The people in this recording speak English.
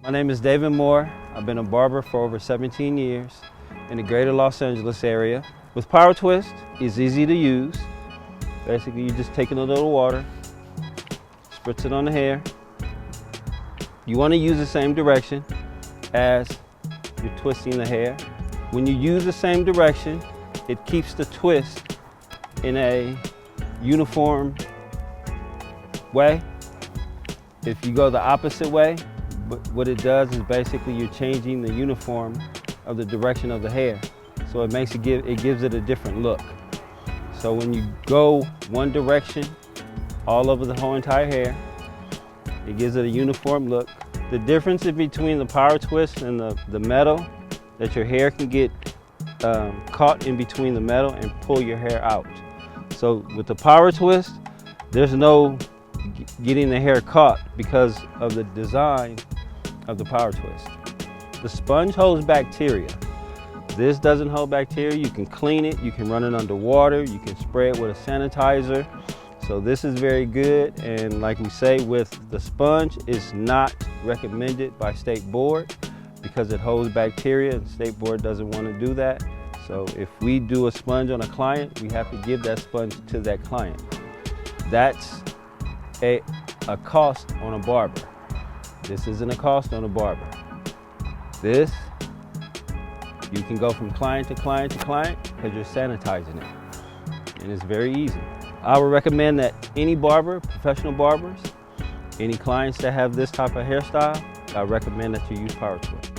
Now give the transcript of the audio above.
My name is David Moore. I've been a barber for over 17 years in the greater Los Angeles area. With PowerTwist, it's easy to use. Basically, you're just taking a little water, spritz it on the hair. You want to use the same direction as you're twisting the hair. When you use the same direction, it keeps the twist in a uniform way. If you go the opposite way, what it does is basically you're changing the uniform of the direction of the hair. So it gives it a different look. So when you go one direction all over the whole entire hair, it gives it a uniform look. The difference between the PowerTwist and the metal, that your hair can get caught in between the metal and pull your hair out. So with the PowerTwist, there's no getting the hair caught because of the design of the PowerTwist. The sponge holds bacteria. This doesn't hold bacteria. You can clean it, you can run it under water, you can spray it with a sanitizer. So this is very good, and like we say, with the sponge, it's not recommended by State Board because it holds bacteria, and State Board doesn't want to do that. So if we do a sponge on a client, we have to give that sponge to that client. That's a cost on a barber. This isn't a cost on a barber. This, you can go from client to client to client because you're sanitizing it, and it's very easy. I would recommend that any barber, professional barbers, any clients that have this type of hairstyle, I recommend that you use PowerTwist.